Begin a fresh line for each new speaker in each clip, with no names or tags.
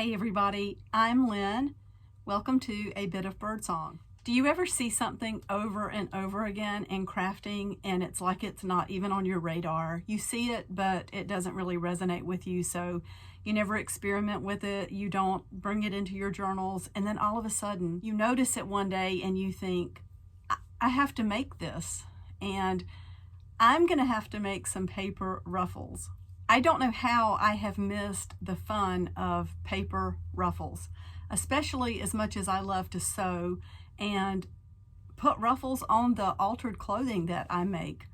Hey everybody, I'm Lynn. Welcome to A Bit of Birdsong. Do you ever see something over and over again in crafting and it's like it's not even on your radar? You see it, but it doesn't really resonate with you, so you never experiment with it, you don't bring it into your journals, and then all of a sudden you notice it one day and you think, I have to make this, and I'm gonna have to make some paper ruffles. I don't know how I have missed the fun of paper ruffles, especially as much as I love to sew and put ruffles on the altered clothing that I make.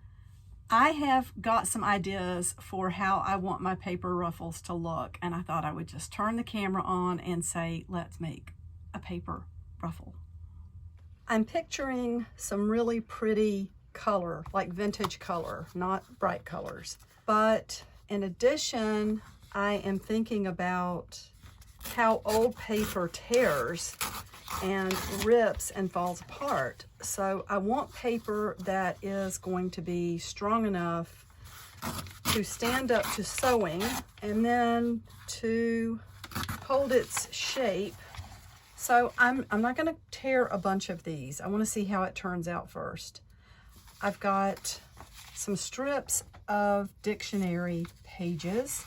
I have got some ideas for how I want my paper ruffles to look, and I thought I would just turn the camera on and say, let's make a paper ruffle. I'm picturing some really pretty color, like vintage color, not bright colors. But in addition, I am thinking about how old paper tears and rips and falls apart. So I want paper that is going to be strong enough to stand up to sewing and then to hold its shape. So I'm not going to tear a bunch of these. I want to see how it turns out first. I've got some strips of dictionary pages.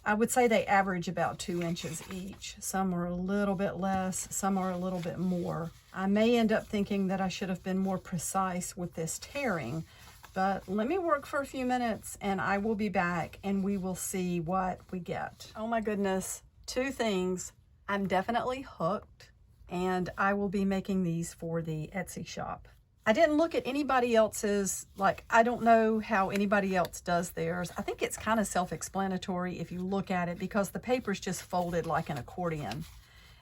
I would say they average about 2 inches each. Some are a little bit less, some are a little bit more. I may end up thinking that I should have been more precise with this tearing, but let me work for a few minutes and I will be back and we will see what we get. Oh my goodness, 2 things. I'm definitely hooked, and I will be making these for the Etsy shop. I didn't look at anybody else's, I don't know how anybody else does theirs. I think it's kind of self-explanatory if you look at it, because the paper's just folded like an accordion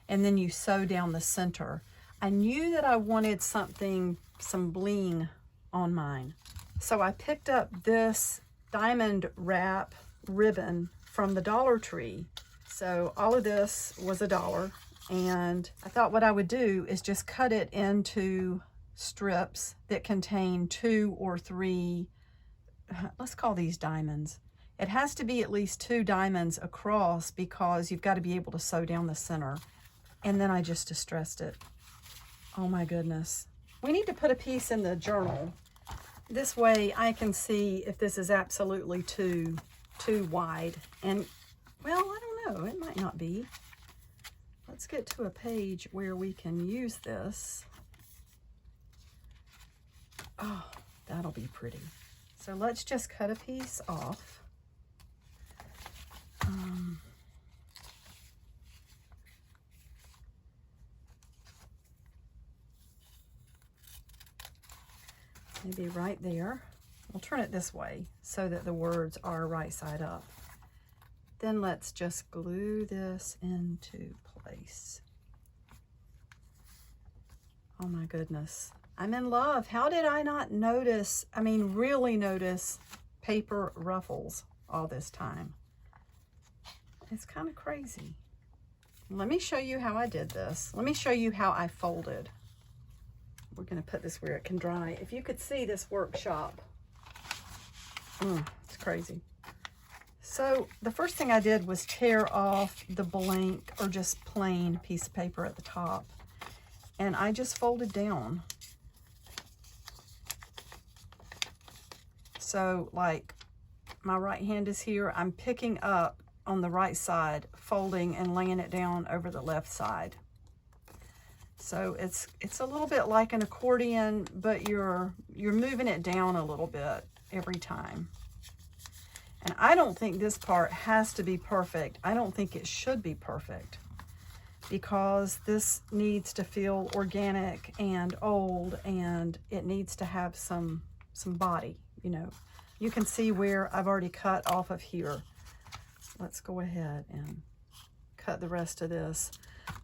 and then you sew down the center. I knew that I wanted some bling on mine. So I picked up this diamond wrap ribbon from the Dollar Tree. So all of this was $1, and I thought what I would do is just cut it into strips that contain 2 or 3, let's call these diamonds. It has to be at least 2 diamonds across because you've got to be able to sew down the center. And then I just distressed it. Oh my goodness. We need to put a piece in the journal. This way I can see if this is absolutely too wide. And well, I don't know, it might not be. Let's get to a page where we can use this. Oh, that'll be pretty. So let's just cut a piece off. Maybe right there. We'll turn it this way so that the words are right side up. Then let's just glue this into place. Oh my goodness. I'm in love. How did I not notice, really notice paper ruffles all this time? It's kind of crazy. Let me show you how I did this. Let me show you how I folded. We're going to put this where it can dry. If you could see this workshop, it's crazy. So the first thing I did was tear off the blank or just plain piece of paper at the top. And I just folded down. So like my right hand is here, I'm picking up on the right side, folding and laying it down over the left side. So it's a little bit like an accordion, but you're moving it down a little bit every time. And I don't think this part has to be perfect. I don't think it should be perfect, because this needs to feel organic and old, and it needs to have some body, you know. You can see where I've already cut off of here. Let's go ahead and cut the rest of this.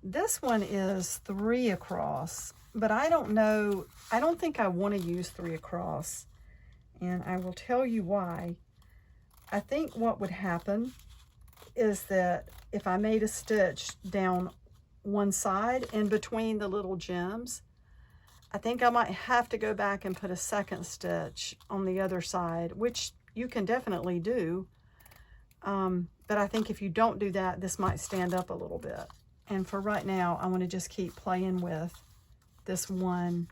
This one is 3 across, but I don't know, I don't think I want to use 3 across, and I will tell you why. I think what would happen is that if I made a stitch down one side in between the little gems, I think I might have to go back and put a second stitch on the other side, which you can definitely do. But I think if you don't do that, this might stand up a little bit. And for right now, I want to just keep playing with this one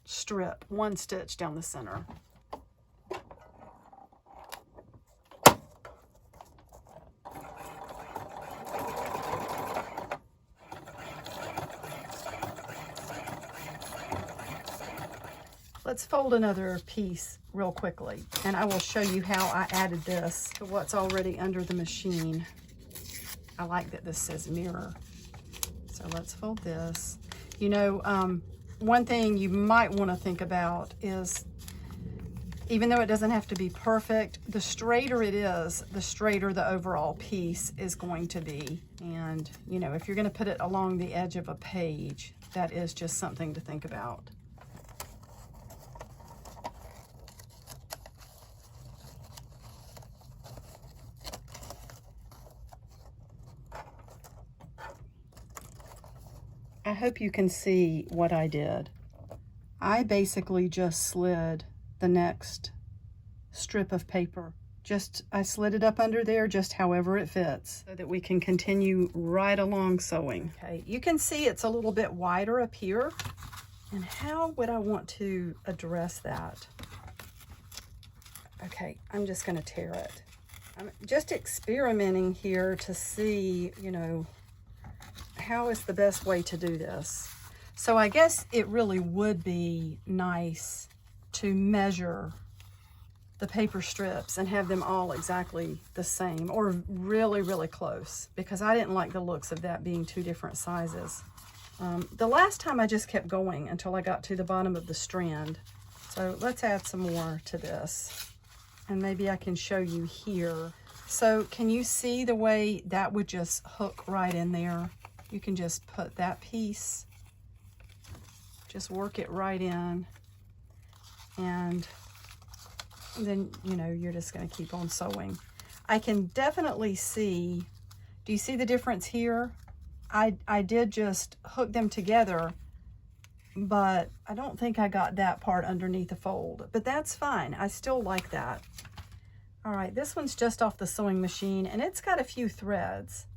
strip, one stitch down the center. Let's fold another piece real quickly, and I will show you how I added this to what's already under the machine. I like that this says mirror. So let's fold this. You know, one thing you might want to think about is, even though it doesn't have to be perfect, the straighter it is, the straighter the overall piece is going to be. And, you know, if you're going to put it along the edge of a page, that is just something to think about. I hope you can see what I did. I basically just slid the next strip of paper. I slid it up under there just however it fits so that we can continue right along sewing. Okay, you can see it's a little bit wider up here. And how would I want to address that? Okay, I'm just gonna tear it. I'm just experimenting here to see, you know, how is the best way to do this. So I guess it really would be nice to measure the paper strips and have them all exactly the same, or really, really close, because I didn't like the looks of that being two different sizes. The last time I just kept going until I got to the bottom of the strand. So let's add some more to this, and maybe I can show you here. So can you see the way that would just hook right in there? You can just put that piece, just work it right in, and then, you know, you're just going to keep on sewing. I can definitely see, do you see the difference here? I did just hook them together, but I don't think I got that part underneath the fold, but that's fine. I still like that. All right, this one's just off the sewing machine, and it's got a few threads,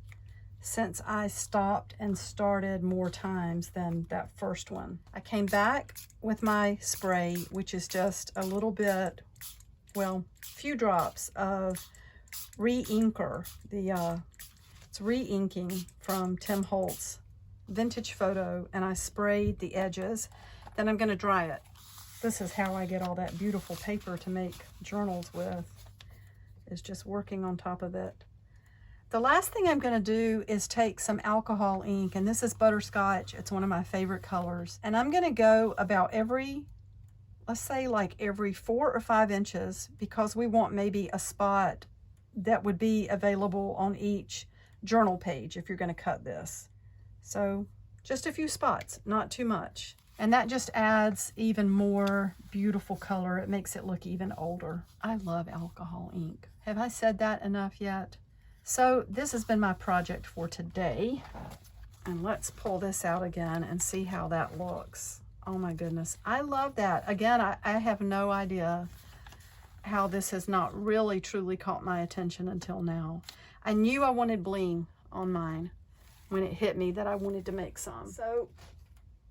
since I stopped and started more times than that first one. I came back with my spray, which is just a little bit, well, few drops of re-inker. It's re-inking from Tim Holtz Vintage Photo, and I sprayed the edges. Then I'm gonna dry it. This is how I get all that beautiful paper to make journals with, is just working on top of it. The last thing I'm going to do is take some alcohol ink, and this is butterscotch. It's one of my favorite colors. And I'm going to go about every, let's say like every 4 or 5 inches, because we want maybe a spot that would be available on each journal page if you're going to cut this. So just a few spots, not too much. And that just adds even more beautiful color. It makes it look even older. I love alcohol ink. Have I said that enough yet? So this has been my project for today, and let's pull this out again and see how that looks. Oh my goodness, I love that. Again, I have no idea how this has not really truly caught my attention until now. I knew I wanted bling on mine when it hit me that I wanted to make some. So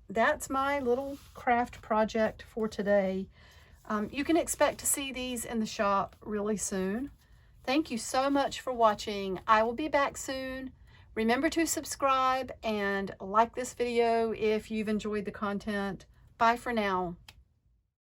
that's my little craft project for today. You can expect to see these in the shop really soon. Thank you so much for watching. I will be back soon. Remember to subscribe and like this video if you've enjoyed the content. Bye for now.